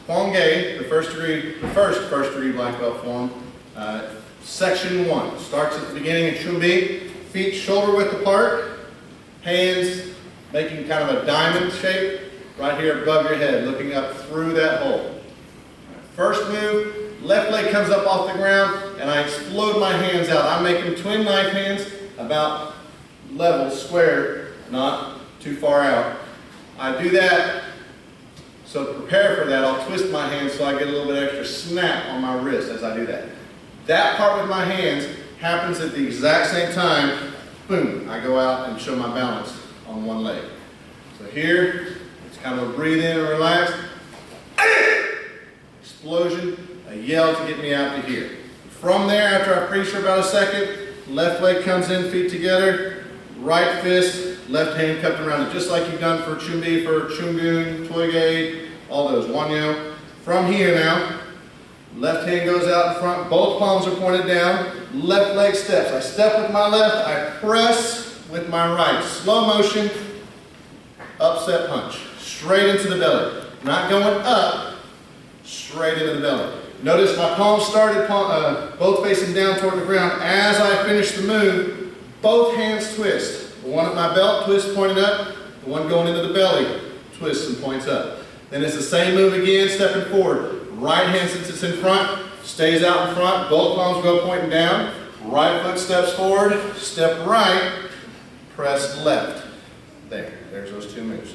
Kwang Gae, the first degree black belt form. Section 1 starts at the beginning in Chumbi. Feet shoulder width apart, hands making kind of a diamond shape right here above your head, looking up through that hole. First move, left leg comes up off the ground, and I explode my hands out. I'm making twin knife hands about level, square, not too far out. I do that, so to prepare for that, I'll twist my hands so I get a little bit extra snap on my wrist as I do that. That part with my hands happens at the exact same time. Boom, I go out and show my balance on one leg. So here, it's kind of a breathe in and relax. Explosion, a yell to get me out to here. From there, after I preach for about a second, left leg comes in, feet together, right fist, left hand cupped around it, just like you've done for Chumbi, for Chungun, Toige, all those, Wanyo. From here now, left hand goes out in front, both palms are pointed down, left leg steps. I step with my left, I press with my right. Slow motion, upset punch, straight into the belly. Not going up, straight into the belly. Notice my palms started both facing down toward the ground. As I finish the move, both hands twist. The one at my belt, twist, pointed up. The one going into the belly, twists and points up. Then it's the same move again, stepping forward. Right hand, since it's in front, stays out in front. Both palms go pointing down. Right foot steps forward, step right, press left. There's those two moves.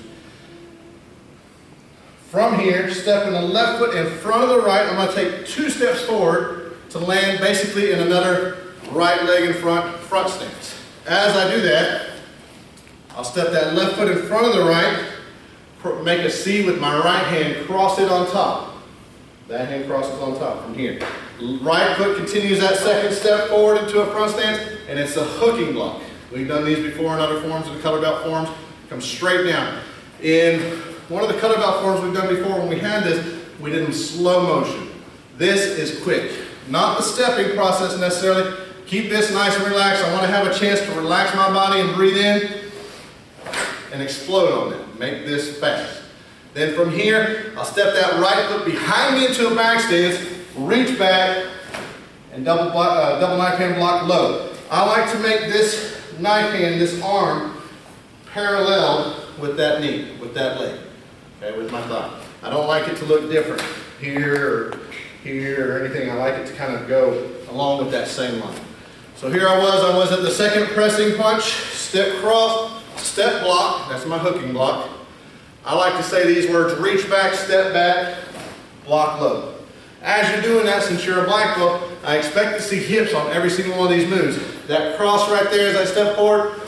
From here, stepping the left foot in front of the right, I'm going to take 2 steps forward to land basically in another right leg in front stance. As I do that, I'll step that left foot in front of the right, make a C with my right hand, cross it on top. That hand crosses on top from here. Right foot continues that second step forward into a front stance, and it's a hooking block. We've done these before in other forms, in the color belt forms. Come straight down. In one of the color belt forms we've done before, when we had this, we did in slow motion. This is quick. Not the stepping process necessarily. Keep this nice and relaxed. I want to have a chance to relax my body and breathe in and explode on it. Make this fast. Then from here, I'll step that right foot behind me into a back stance, reach back, and double knife hand block low. I like to make this knife hand, this arm, parallel with that knee, with that leg, okay, with my thigh. I don't like it to look different here or anything. I like it to kind of go along with that same line. So here I was at the second pressing punch, step cross, step block, that's my hooking block. I like to say these words, reach back, step back, block low. As you're doing that, since you're a black belt, I expect to see hips on every single one of these moves. That cross right there as I step forward,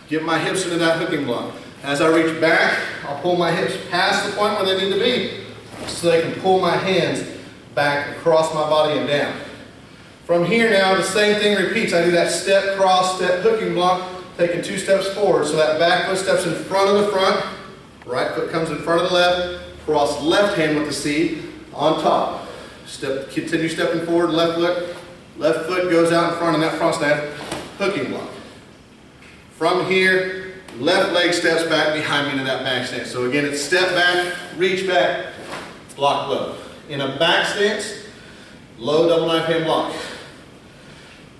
get my hips into that hooking block. As I reach back, I'll pull my hips past the point where they need to be so they can pull my hands back across my body and down. From here now, the same thing repeats. I do that step, cross, step, hooking block, taking 2 steps forward. So that back foot steps in front of the front, right foot comes in front of the left, cross left hand with the C on top. Step, continue stepping forward, left foot goes out in front in that front stance, hooking block. From here, left leg steps back behind me into that back stance. So again, it's step back, reach back, block low. In a back stance, low double knife hand block.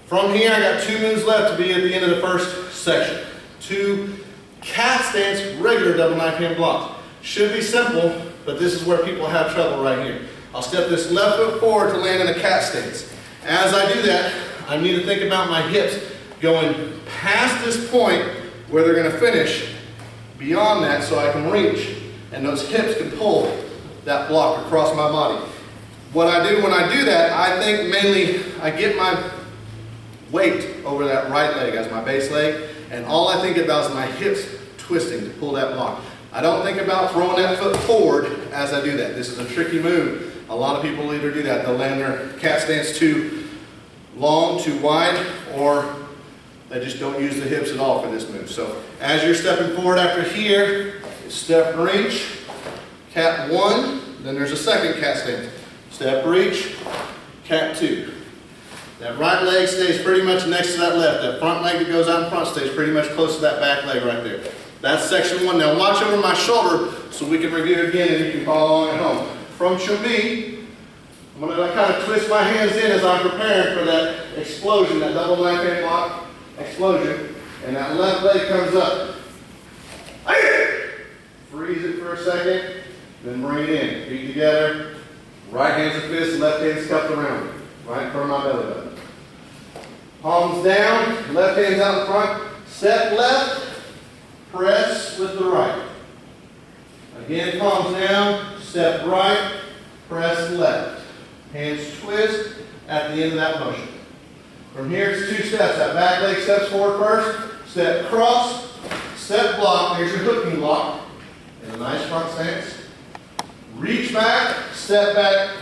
From here, I got 2 moves left to be at the end of the first section. 2 cat stance, regular double knife hand block. Should be simple, but this is where people have trouble right here. I'll step this left foot forward to land in a cat stance. As I do that, I need to think about my hips going past this point where they're going to finish, beyond that so I can reach, and those hips can pull that block across my body. What I do when I do that, I think mainly I get my weight over that right leg as my base leg, and all I think about is my hips twisting to pull that block. I don't think about throwing that foot forward as I do that. This is a tricky move. A lot of people either do that. They'll land their cat stance too long, too wide, or they just don't use the hips at all for this move. So as you're stepping forward after here, step reach, cat 1, then there's a second cat stance. Step reach, cat 2. That right leg stays pretty much next to that left. That front leg that goes out in front stays pretty much close to that back leg right there. That's section 1. Now watch over my shoulder so we can review again and you can follow along at home. from Chumbi, I'm going to kind of twist my hands in as I'm preparing for that explosion, that double left hand block explosion, and that left leg comes up. Freeze it for a second, then bring it in. Feet together, right hand's a fist, left hand's cupped around me, right in front of my belly button. Palms down, left hand's out in front, step left, press with the right. Again, palms down, step right, press left. Hands twist at the end of that motion. From here, it's 2 steps. That back leg steps forward first, step cross, step block. There's your hooking block in a nice front stance. Reach back, step back,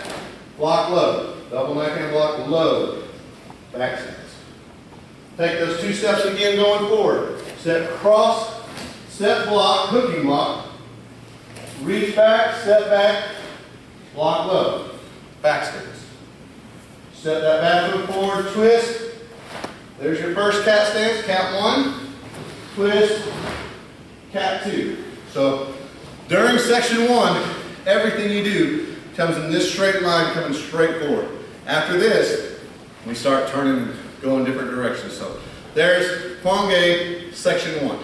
block low. Double left hand block low, back stance. Take those 2 steps again going forward. Step cross, step block, hooking block. Reach back, step back, block low, back stance. Step that back foot forward, twist. There's your first cat stance, cat 1, twist, cat 2. So during section 1, everything you do comes in this straight line, coming straight forward. After this, we start turning and going different directions. So there's Kwang Gae section 1.